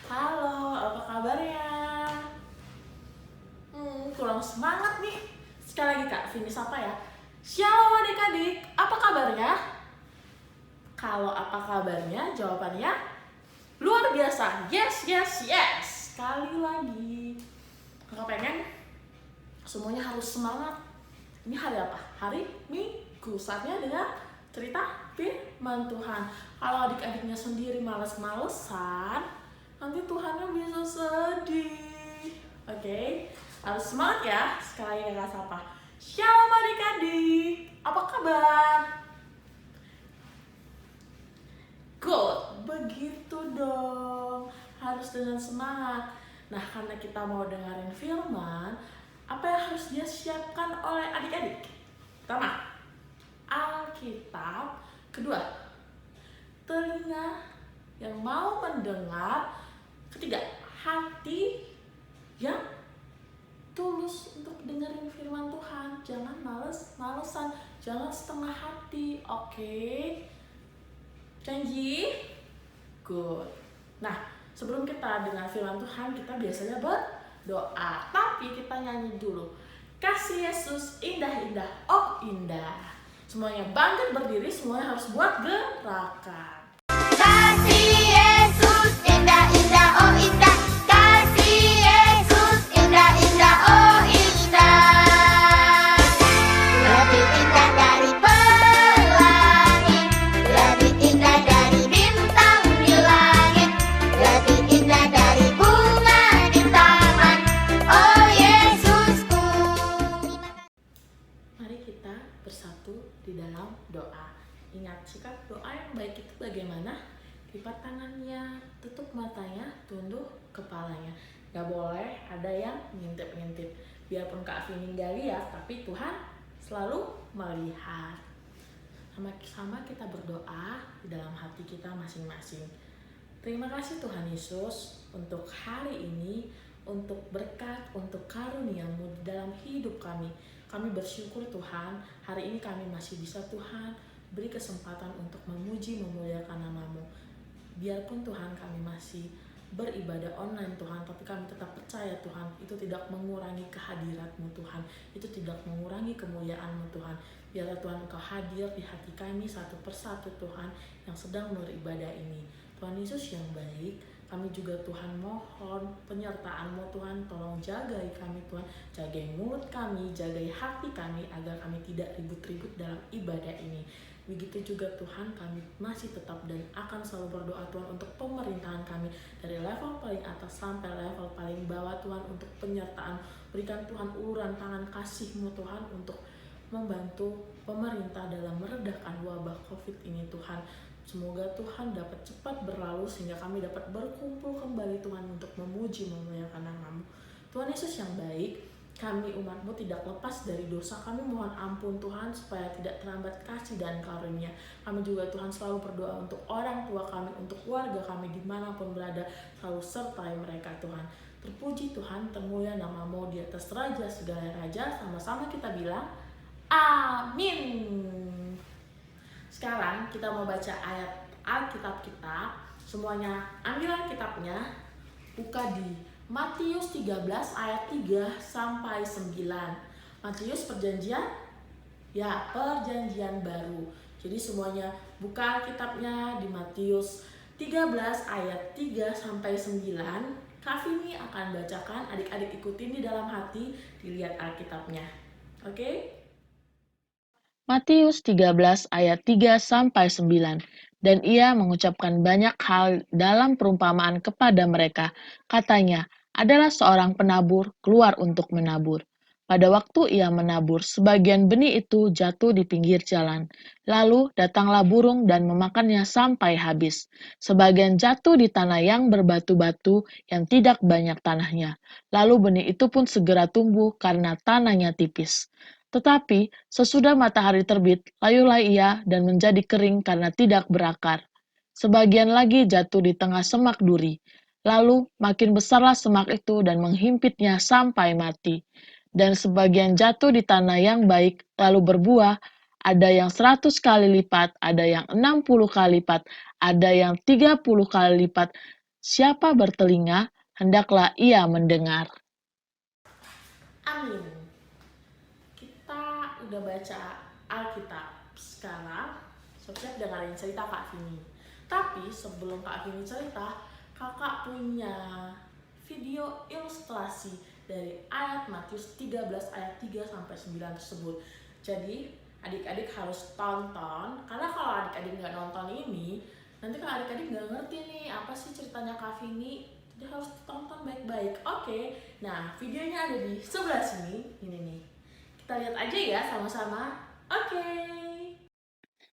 Halo, apa kabarnya? Kurang semangat nih. Sekali lagi Kak, Vini sapa ya. Shalom adik-adik, apa kabarnya? Kalau apa kabarnya, jawabannya luar biasa. Yes, yes, yes. Sekali lagi. Kakak pengen semuanya harus semangat. Ini hari apa? Hari Minggu. Saatnya dengan cerita firman Tuhan. Kalau adik-adiknya sendiri males-malesan, nanti Tuhannya bisa sedih. Oke, harus semangat ya. Sekali lagi kakak sapa. Shalom adik-adik. Apa kabar? Good. Begitu dong. Harus dengan semangat. Nah, karena kita mau dengerin firman, apa yang harus dia siapkan oleh adik-adik? Pertama, Alkitab. Kedua, telinga yang mau mendengar. Ketiga, hati yang tulus untuk dengerin firman Tuhan. Jangan males-malesan, jangan setengah hati. Oke? Janji? Good. Nah, sebelum kita dengar firman Tuhan, kita biasanya berdoa. Tapi kita nyanyi dulu. Kasih Yesus indah-indah, oh indah. Semuanya bangkit berdiri, semuanya harus buat gerakan. Kasih Yesus indah-indah, oh indah. Kasih Yesus indah-indah, oh indah. Lebih indah dari pelangi, lebih indah dari bintang di langit, lebih indah dari bunga di taman. Oh Yesusku. Mari kita bersatu di dalam doa. Ingat, sikap doa yang baik itu bagaimana? Lipat tangannya, tutup matanya, tunduk kepalanya. Gak boleh ada yang ngintip-ngintip. Biarpun Kak Vini gak lihat, tapi Tuhan selalu melihat. Sama-sama kita berdoa di dalam hati kita masing-masing. Terima kasih Tuhan Yesus untuk hari ini, untuk berkat, untuk karunia-Mu di dalam hidup kami. Kami bersyukur Tuhan, hari ini kami masih bisa Tuhan beri kesempatan untuk memuji, memuliakan nama-Mu. Biarpun Tuhan kami masih beribadah online Tuhan, tapi kami tetap percaya Tuhan, itu tidak mengurangi kehadirat-Mu Tuhan, itu tidak mengurangi kemuliaan-Mu Tuhan. Biarlah Tuhan Engkau hadir di hati kami satu persatu Tuhan yang sedang beribadah ini. Tuhan Yesus yang baik, kami juga Tuhan mohon penyertaan-Mu Tuhan, tolong jagai kami Tuhan, jagai mulut kami, jagai hati kami agar kami tidak ribut-ribut dalam ibadah ini. Begitu juga Tuhan, kami masih tetap dan akan selalu berdoa Tuhan untuk pemerintahan kami dari level paling atas sampai level paling bawah Tuhan, untuk penyertaan. Berikan Tuhan uluran tangan kasih-Mu Tuhan untuk membantu pemerintah dalam meredakan wabah COVID ini Tuhan. Semoga Tuhan dapat cepat berlalu sehingga kami dapat berkumpul kembali Tuhan untuk memuji, memuliakan nama-Mu. Tuhan Yesus yang baik, kami umat-Mu tidak lepas dari dosa. Kami mohon ampun Tuhan supaya tidak terlambat kasih dan karunia. Kami juga Tuhan selalu berdoa untuk orang tua kami, untuk keluarga kami dimanapun berada, selalu sertai mereka Tuhan. Terpuji Tuhan, termulia nama-Mu di atas raja segala raja. Sama-sama kita bilang amin. Sekarang kita mau baca ayat Alkitab kita. Semuanya ambil Alkitabnya, buka di Matius 13 ayat 3 sampai 9. Matius perjanjian baru. Jadi semuanya buka Alkitabnya di Matius 13 ayat 3 sampai 9. Kak Vini akan bacakan, adik-adik ikutin di dalam hati, dilihat Alkitabnya. Oke? Matius 13 ayat 3 sampai 9. Dan ia mengucapkan banyak hal dalam perumpamaan kepada mereka. Katanya, adalah seorang penabur keluar untuk menabur. Pada waktu ia menabur, sebagian benih itu jatuh di pinggir jalan. Lalu datanglah burung dan memakannya sampai habis. Sebagian jatuh di tanah yang berbatu-batu yang tidak banyak tanahnya. Lalu benih itu pun segera tumbuh karena tanahnya tipis. Tetapi sesudah matahari terbit, layulah ia dan menjadi kering karena tidak berakar. Sebagian lagi jatuh di tengah semak duri. Lalu makin besarlah semak itu dan menghimpitnya sampai mati. Dan sebagian jatuh di tanah yang baik, lalu berbuah, ada yang 100 kali lipat, ada yang 60 kali lipat, ada yang 30 kali lipat. Siapa bertelinga, hendaklah ia mendengar. Amin. Kita udah baca Alkitab. Sekarang siap-siap dengerin cerita Kak Vini. Tapi sebelum Kak Vini cerita, kakak punya video ilustrasi dari ayat Matius 13 ayat 3 sampai 9 tersebut. Jadi adik-adik harus tonton, karena kalau adik-adik nggak nonton ini, nanti kalau adik-adik nggak ngerti nih apa sih ceritanya Kak Vini. Jadi harus tonton baik-baik. Oke, nah videonya ada di sebelah sini. Ini nih. Kita lihat aja ya sama-sama. Oke.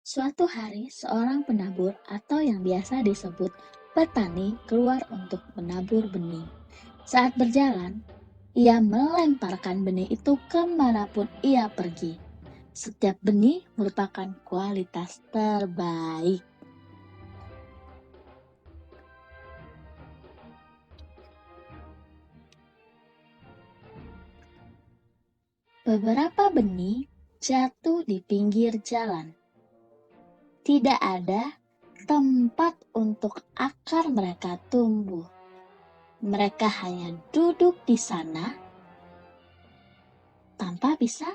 Suatu hari, seorang penabur atau yang biasa disebut petani keluar untuk menabur benih. Saat berjalan, ia melemparkan benih itu kemanapun ia pergi. Setiap benih merupakan kualitas terbaik. Beberapa benih jatuh di pinggir jalan. Tidak ada tempat untuk akar mereka tumbuh. Mereka hanya duduk di sana tanpa bisa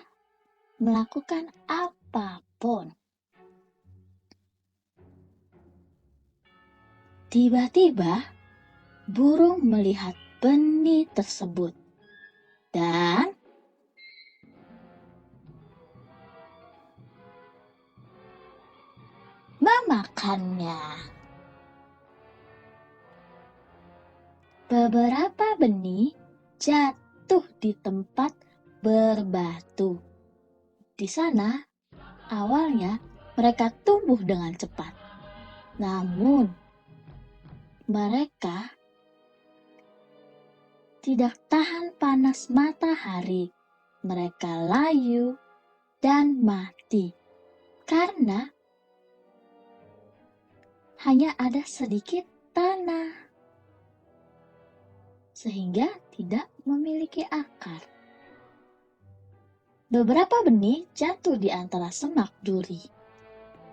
melakukan apapun. Tiba-tiba, burung melihat benih tersebut dan memakannya. Beberapa benih jatuh di tempat berbatu. Di sana, awalnya mereka tumbuh dengan cepat. Namun, mereka tidak tahan panas matahari. Mereka layu dan mati karena hanya ada sedikit tanah, sehingga tidak memiliki akar. Beberapa benih jatuh di antara semak duri.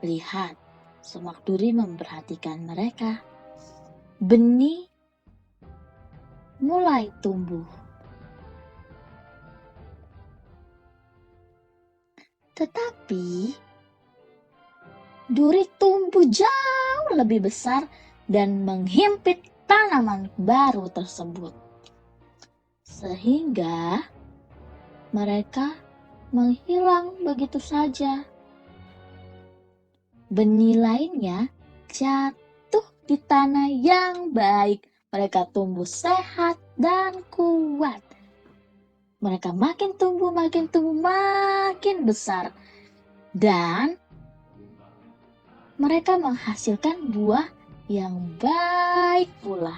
Lihat, semak duri memperhatikan mereka. Benih mulai tumbuh. Tetapi duri tumbuh jauh lebih besar dan menghimpit tanaman baru tersebut. Sehingga mereka menghilang begitu saja. Benih lainnya jatuh di tanah yang baik. Mereka tumbuh sehat dan kuat. Mereka makin tumbuh, makin besar. Dan mereka menghasilkan buah yang baik pula.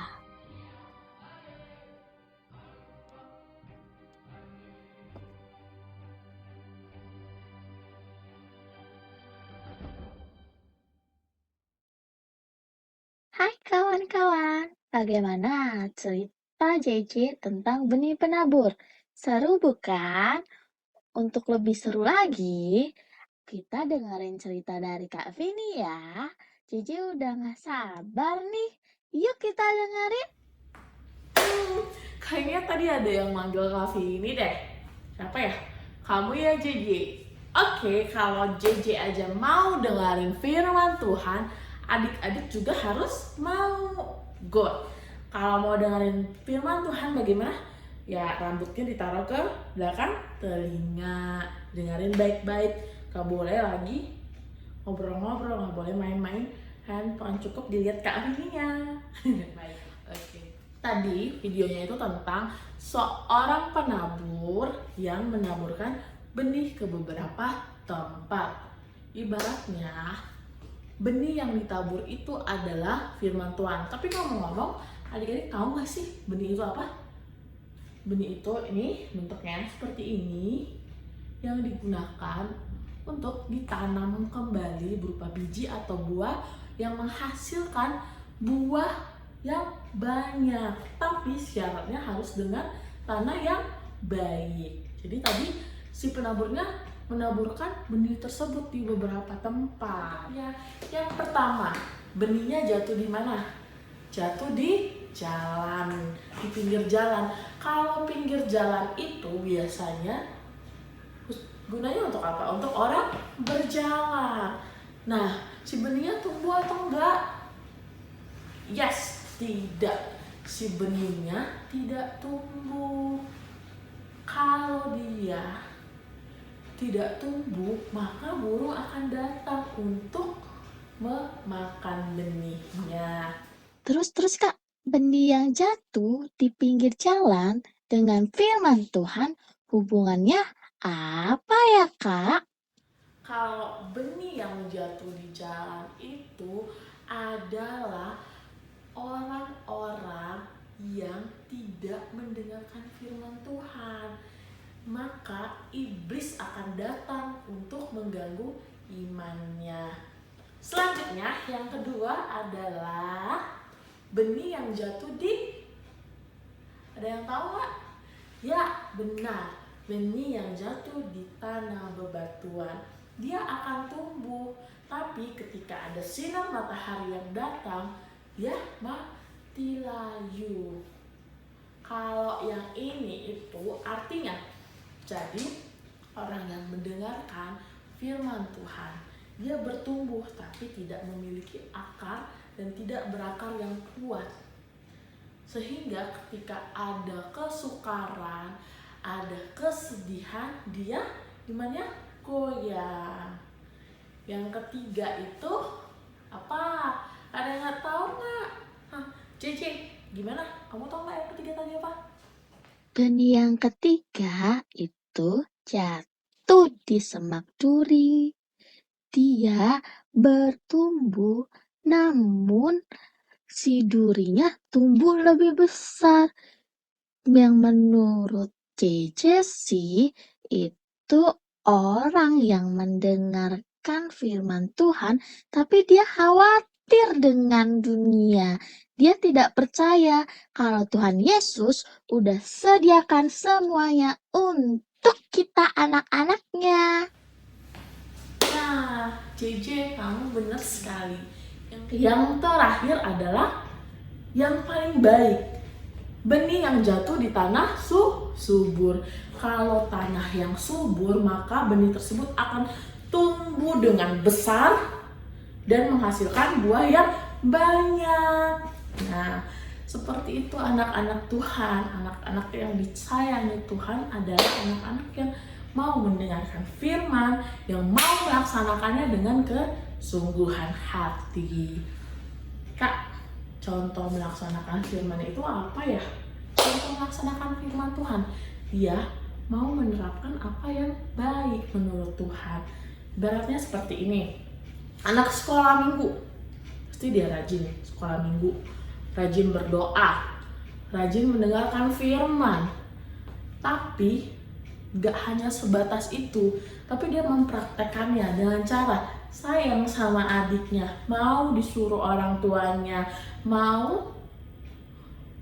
Hai kawan-kawan, bagaimana cerita JJ tentang benih penabur? Seru bukan? Untuk lebih seru lagi, kita dengerin cerita dari Kak Vini ya. JJ udah gak sabar nih. Yuk kita dengerin. Kayaknya tadi ada yang manggil Kak Vini deh. Siapa ya? Kamu ya JJ. Oke, kalau JJ aja mau dengerin firman Tuhan, adik-adik juga harus mau. Good. Kalau mau dengerin firman Tuhan bagaimana? Ya rambutnya ditaruh ke belakang telinga. Dengerin baik-baik. Gak boleh lagi ngobrol-ngobrol, gak boleh main-main handphone. Cukup dilihat Kak Vini-nya. Baik, oke. Tadi videonya itu tentang seorang penabur yang menaburkan benih ke beberapa tempat. Ibaratnya benih yang ditabur itu adalah firman Tuhan. Tapi ngomong-ngomong, adik-adik tahu gak sih benih itu apa? Benih itu ini bentuknya seperti ini, yang digunakan untuk ditanam kembali berupa biji atau buah yang menghasilkan buah yang banyak. Tapi syaratnya harus dengan tanah yang baik. Jadi tadi si penaburnya menaburkan benih tersebut di beberapa tempat. Ya, yang pertama, benihnya jatuh di mana? jatuh di jalan, di pinggir jalan. Kalau pinggir jalan itu biasanya gunanya untuk apa? Untuk orang berjalan. Nah, si benihnya tumbuh atau enggak? Yes, tidak. Si benihnya tidak tumbuh. Kalau dia tidak tumbuh, maka burung akan datang untuk memakan benihnya. Terus Kak, benih yang jatuh di pinggir jalan dengan firman Tuhan hubungannya apa ya Kak? Kalau benih yang jatuh di jalan itu adalah orang-orang yang tidak mendengarkan firman Tuhan, maka iblis akan datang untuk mengganggu imannya. Selanjutnya, yang kedua adalah benih yang jatuh di, ada yang tahu nggak? Ya, benar. Benih yang jatuh di tanah bebatuan, dia akan tumbuh, tapi ketika ada sinar matahari yang datang, dia mati layu. Kalau yang ini itu artinya, jadi orang yang mendengarkan firman Tuhan, dia bertumbuh tapi tidak memiliki akar dan tidak berakar yang kuat. Sehingga ketika ada kesukaran, ada kesedihan, dia gimana? Goyang. Yang ketiga itu apa? Ada yang nggak tahu nggak? Cici, gimana? Kamu tahu nggak yang ketiga tadi apa? Benih yang ketiga itu jatuh di semak duri. Dia bertumbuh, namun si durinya tumbuh lebih besar. Yang menurut JJ sih, itu orang yang mendengarkan firman Tuhan, tapi dia khawatir dengan dunia. Dia tidak percaya kalau Tuhan Yesus udah sediakan semuanya untuk kita anak-anaknya. Nah, JJ, kamu benar sekali. Yang terakhir adalah yang paling baik. Benih yang jatuh di tanah subur. Kalau tanah yang subur, maka benih tersebut akan tumbuh dengan besar dan menghasilkan buah yang banyak. Nah, seperti itu anak-anak Tuhan. Anak-anak yang disayangi Tuhan adalah anak-anak yang mau mendengarkan firman, yang mau melaksanakannya dengan kesungguhan hati. Kak, contoh melaksanakan firman itu apa ya? Contoh melaksanakan firman Tuhan, dia mau menerapkan apa yang baik menurut Tuhan. Ibaratnya seperti ini, anak sekolah minggu, pasti dia rajin sekolah minggu, rajin berdoa, rajin mendengarkan firman. Tapi gak hanya sebatas itu, tapi dia mempraktekannya dengan cara sayang sama adiknya, mau disuruh orang tuanya, mau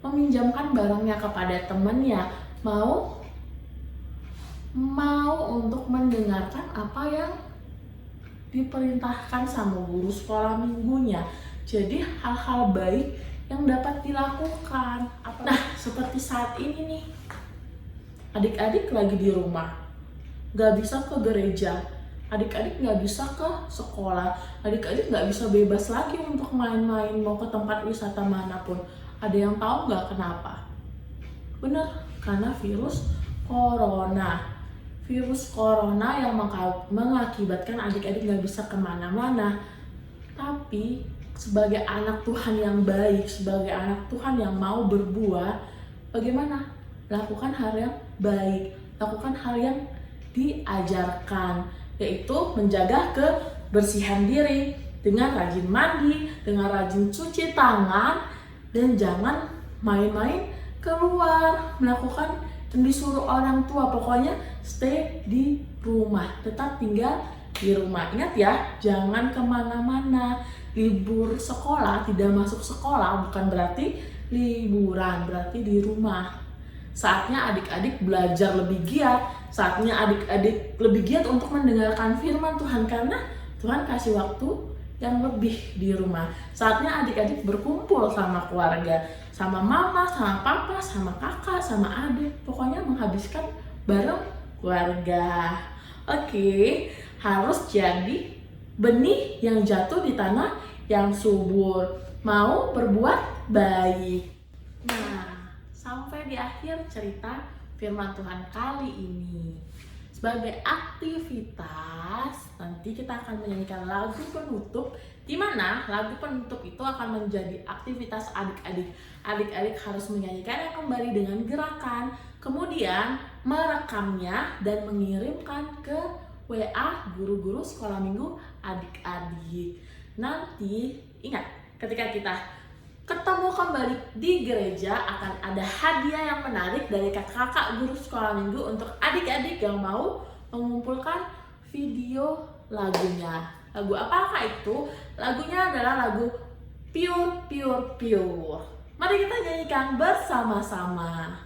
meminjamkan barangnya kepada temannya, mau untuk mendengarkan apa yang diperintahkan sama guru sekolah minggunya. Jadi hal-hal baik yang dapat dilakukan. Nah, seperti saat ini nih, adik-adik lagi di rumah, gak bisa ke gereja, adik-adik gak bisa ke sekolah, adik-adik gak bisa bebas lagi untuk main-main, mau ke tempat wisata manapun. Ada yang tahu gak kenapa? Bener, karena virus corona. Virus corona yang mengakibatkan adik-adik gak bisa kemana-mana. Tapi sebagai anak Tuhan yang baik, sebagai anak Tuhan yang mau berbuah, bagaimana? Lakukan hal yang baik, lakukan hal yang diajarkan, yaitu menjaga kebersihan diri dengan rajin mandi, dengan rajin cuci tangan, dan jangan main-main keluar, melakukan dan disuruh orang tua, pokoknya stay di rumah, tetap tinggal di rumah. Ingat ya, jangan kemana-mana. Libur sekolah, tidak masuk sekolah bukan berarti liburan, berarti di rumah. Saatnya adik-adik belajar lebih giat, saatnya adik-adik lebih giat untuk mendengarkan firman Tuhan, karena Tuhan kasih waktu yang lebih di rumah. Saatnya adik-adik berkumpul sama keluarga, sama mama, sama papa, sama kakak, sama adik. Pokoknya menghabiskan bareng keluarga. Oke, harus jadi benih yang jatuh di tanah yang subur. Mau berbuat baik. Nah, sampai di akhir cerita firman Tuhan kali ini. Sebagai aktivitas, nanti kita akan menyanyikan lagu penutup, di mana lagu penutup itu akan menjadi aktivitas adik-adik. Adik-adik harus menyanyikannya kembali dengan gerakan, kemudian merekamnya dan mengirimkan ke WA guru-guru sekolah minggu adik-adik. Nanti ingat, ketika kita ketemu kembali di gereja akan ada hadiah yang menarik dari kakak-kakak guru sekolah minggu untuk adik-adik yang mau mengumpulkan video lagunya. Lagu apakah itu? Lagunya adalah lagu Pure Pure Pure. Mari kita nyanyikan bersama-sama.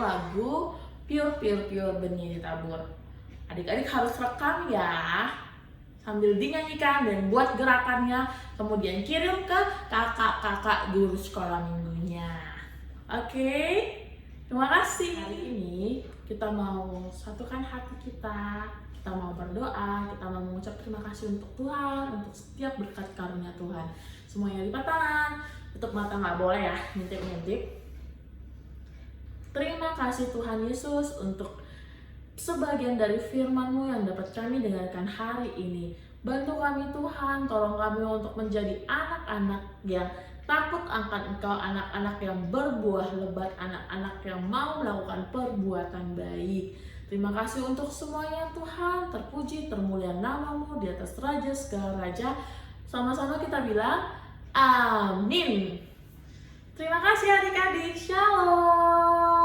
Lagu Pure Pure Pure benih ditabur. Adik-adik harus rekam ya, sambil dinyanyikan dan buat gerakannya, kemudian kirim ke kakak-kakak guru sekolah minggunya. Oke, terima kasih. Hari ini kita mau satukan hati kita mau berdoa, kita mau mengucap terima kasih untuk Tuhan, untuk setiap berkat karunia Tuhan. Semuanya lipat tangan, tutup mata nggak boleh ya, ngintip-ngintip. Terima kasih Tuhan Yesus untuk sebagian dari firman-Mu yang dapat kami dengarkan hari ini. Bantu kami Tuhan, tolong kami untuk menjadi anak-anak yang takut akan Engkau, anak-anak yang berbuah lebat, anak-anak yang mau melakukan perbuatan baik. Terima kasih untuk semuanya Tuhan, terpuji, termulia nama-Mu di atas Raja segala Raja. Sama-sama kita bilang, amin. Terima kasih adik-adik, shalom.